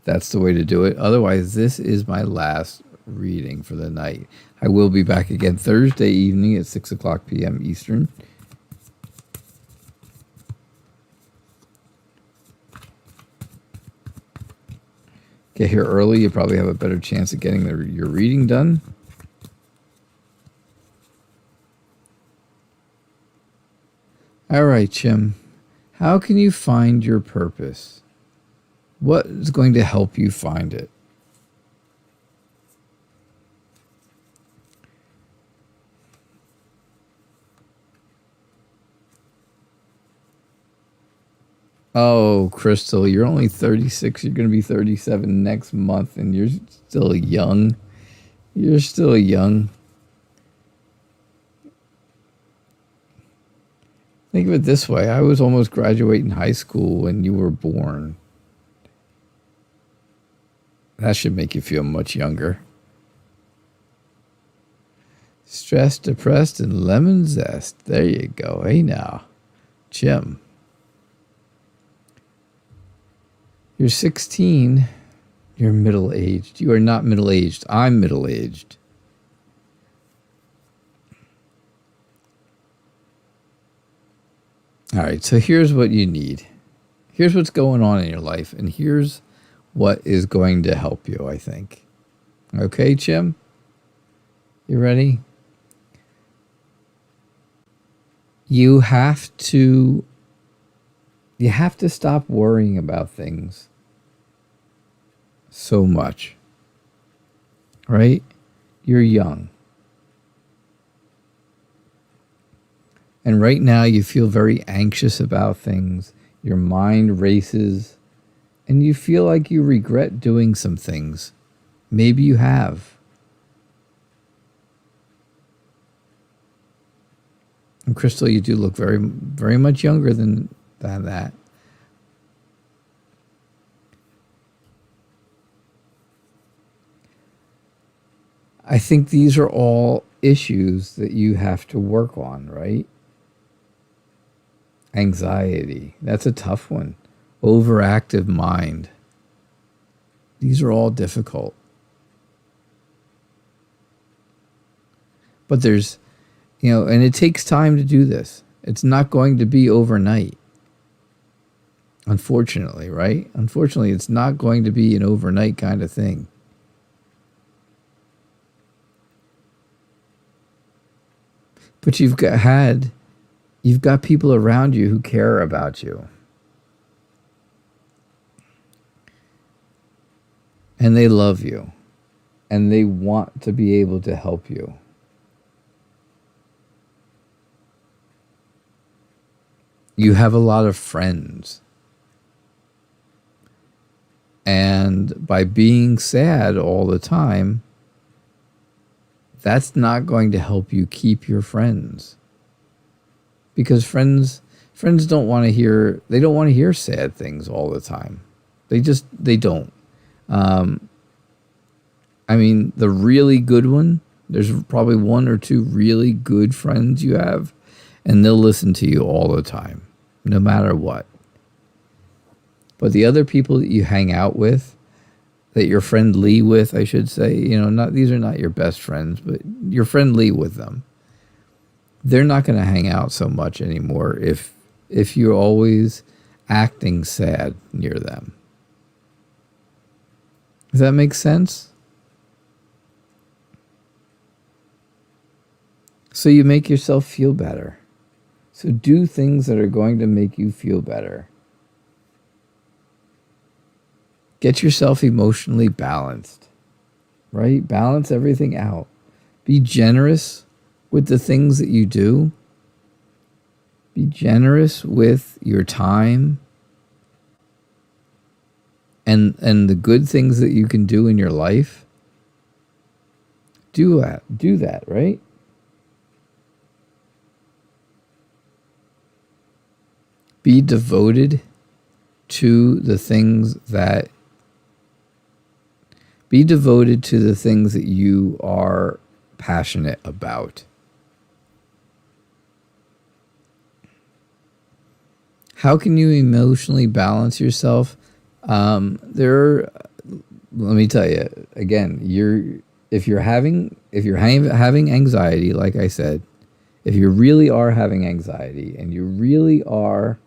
that's the way to do it. Otherwise, this is my last reading for the night. I will be back again Thursday evening at 6 o'clock p.m. Eastern. Get here early. You probably have a better chance of getting your reading done. All right, Jim. How can you find your purpose? What is going to help you find it? Oh, Crystal, you're only 36. You're going to be 37 next month, and you're still young. You're still young. Think of it this way. I was almost graduating high school when you were born. That should make you feel much younger. Stressed, depressed, and lemon zest. There you go. Hey now, Jim. You're 16. You're middle-aged. You are not middle-aged. I'm middle-aged. All right, so here's what you need. Here's what's going on in your life, and here's what is going to help you, I think. Okay, Jim? You ready? You have to stop worrying about things so much. Right? You're young. And right now you feel very anxious about things. Your mind races. And you feel like you regret doing some things. Maybe you have. And Crystal, you do look very, very much younger than that. I think these are all issues that you have to work on, right? Anxiety, that's a tough one. Overactive mind. These are all difficult. But there's, and it takes time to do this. It's not going to be overnight. Unfortunately, right? Unfortunately, it's not going to be an overnight kind of thing. But you've got people around you who care about you. And they love you. And they want to be able to help you. You have a lot of friends. And by being sad all the time, that's not going to help you keep your friends. Because friends don't want to hear sad things all the time. They don't. I mean, the really good one, there's probably 1 or 2 really good friends you have, and they'll listen to you all the time, no matter what. But the other people that you hang out with, that you're friendly with, I should say, these are not your best friends, but you're friendly with them. They're not going to hang out so much anymore if you're always acting sad near them. Does that make sense? So you make yourself feel better. So do things that are going to make you feel better. Get yourself emotionally balanced, right? Balance everything out. Be generous with the things that you do, Be generous with your time and the good things that you can do in your life. Do that, right? Be devoted to the things that you are passionate about. How can you emotionally balance yourself? Let me tell you again, if you're having anxiety, like I said, if you really are having anxiety and you really are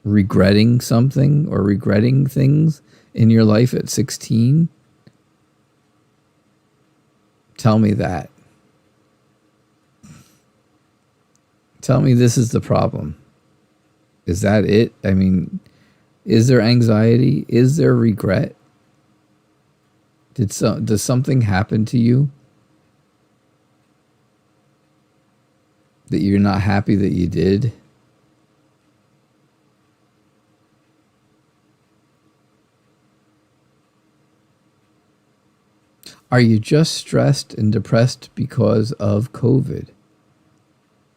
regretting something or regretting things in your life at 16, tell me that. Tell me this is the problem. Is that it? I mean, is there anxiety? Is there regret? Does something happen to you that you're not happy that you did? Are you just stressed and depressed because of COVID?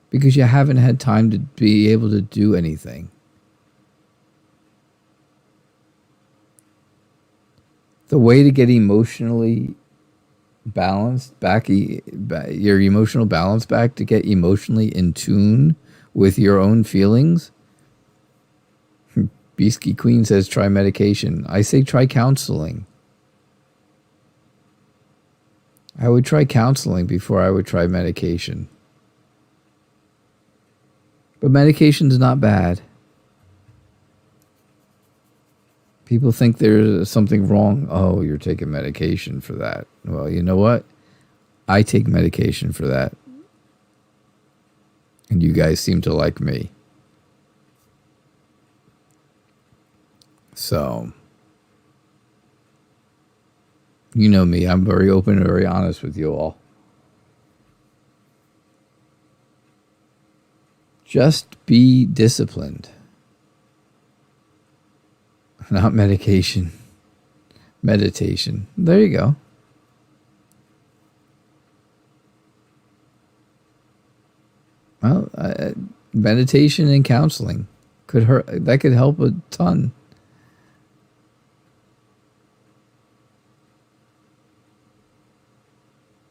Because you haven't had time to be able to do anything? The way to get emotionally balanced back, your emotional balance back, to get emotionally in tune with your own feelings. Beastie Queen says try medication. I say try counseling. I would try counseling before I would try medication. But medication's not bad. People think there's something wrong. Oh, you're taking medication for that. Well, you know what? I take medication for that. And you guys seem to like me. So, you know me. I'm very open and very honest with you all. Just be disciplined. Not medication. Meditation. There you go. Well, meditation and counseling could help a ton.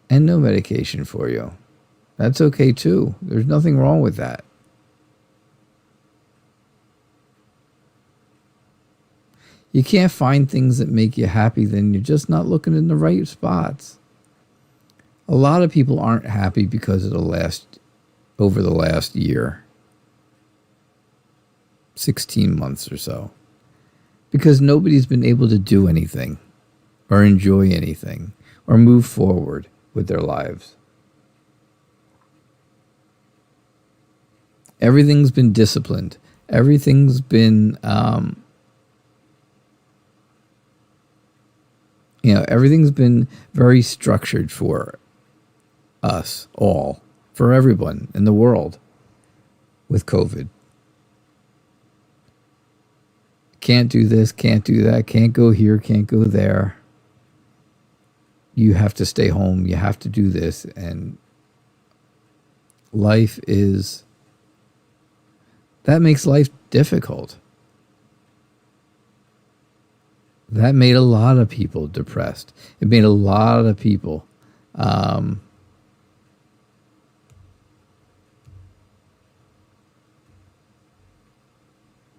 And no medication for you. That's okay too. There's nothing wrong with that. You can't find things that make you happy, then you're just not looking in the right spots. A lot of people aren't happy because of over the last year. 16 months or so. Because nobody's been able to do anything or enjoy anything or move forward with their lives. Everything's been disciplined. Everything's been, everything's been very structured for us all, for everyone in the world with COVID. Can't do this, can't do that, can't go here, can't go there. You have to stay home, you have to do this, and that makes life difficult. That made a lot of people depressed. It made a lot of people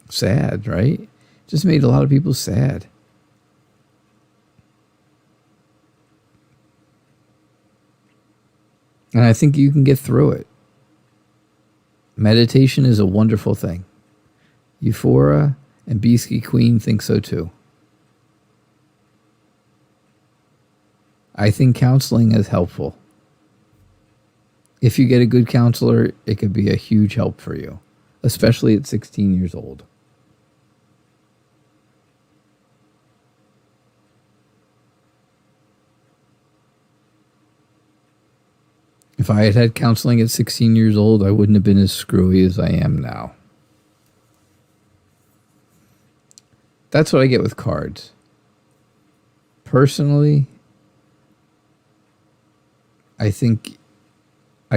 sad, right? Just made a lot of people sad. And I think you can get through it. Meditation is a wonderful thing. Euphora and Beastie Queen think so too. I think counseling is helpful. If you get a good counselor, it could be a huge help for you, especially at 16 years old. If I had had counseling at 16 years old, I wouldn't have been as screwy as I am now. That's what I get with cards. Personally, I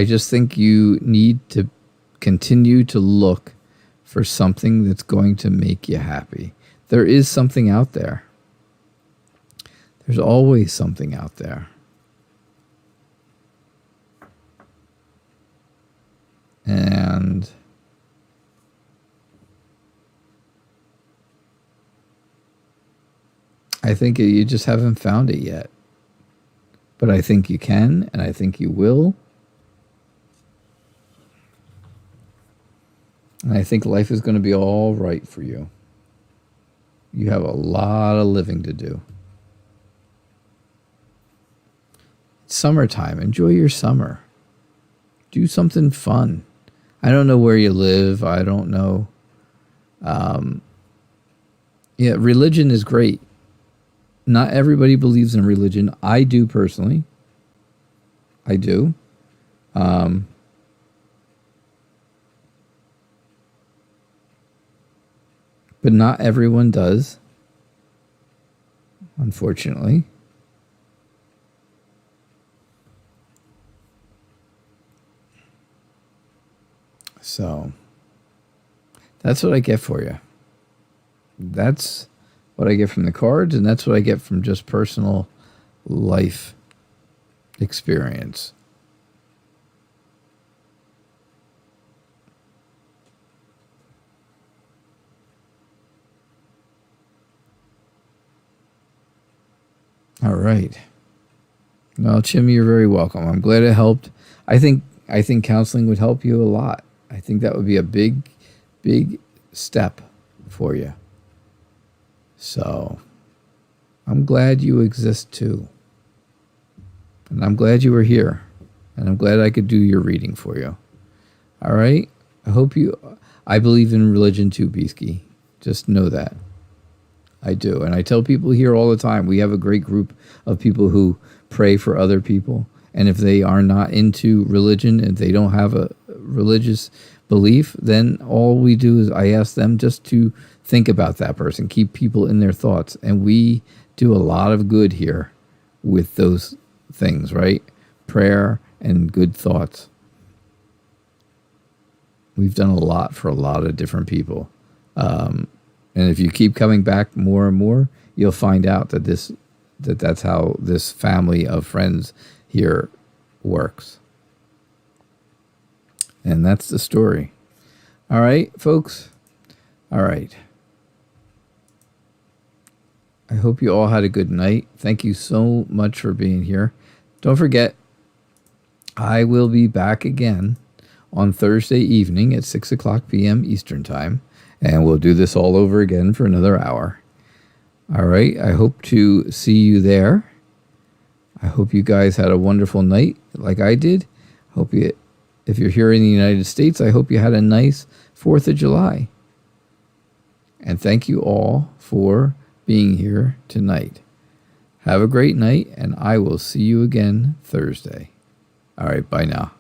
just think you need to continue to look for something that's going to make you happy. There is something out there. There's always something out there. And I think you just haven't found it yet. But I think you can, and I think you will. And I think life is going to be all right for you. You have a lot of living to do. It's summertime. Enjoy your summer. Do something fun. I don't know where you live. I don't know. Religion is great. Not everybody believes in religion. I do personally. I do. But not everyone does, unfortunately. So, that's what I get for you. That's what I get from the cards, and that's what I get from just personal life experience. All right. Well, Chim, you're very welcome. I'm glad it helped. I think counseling would help you a lot. I think that would be a big, big step for you. So, I'm glad you exist too. And I'm glad you were here. And I'm glad I could do your reading for you. All right? I believe in religion too, Beasky. Just know that. I do. And I tell people here all the time, we have a great group of people who pray for other people. And if they are not into religion and they don't have a religious belief, then all we do is I ask them just to think about that person, keep people in their thoughts. And we do a lot of good here with those things, right? Prayer and good thoughts. We've done a lot for a lot of different people. And if you keep coming back more and more, you'll find out that that's how this family of friends here works. And that's the story. All right, folks. All right. I hope you all had a good night. Thank you so much for being here. Don't forget, I will be back again on Thursday evening at 6 o'clock p.m. Eastern Time. And we'll do this all over again for another hour. All right. I hope to see you there. I hope you guys had a wonderful night like I did. If you're here in the United States, I hope you had a nice 4th of July. And thank you all for being here tonight. Have a great night, and I will see you again Thursday. All right. Bye now.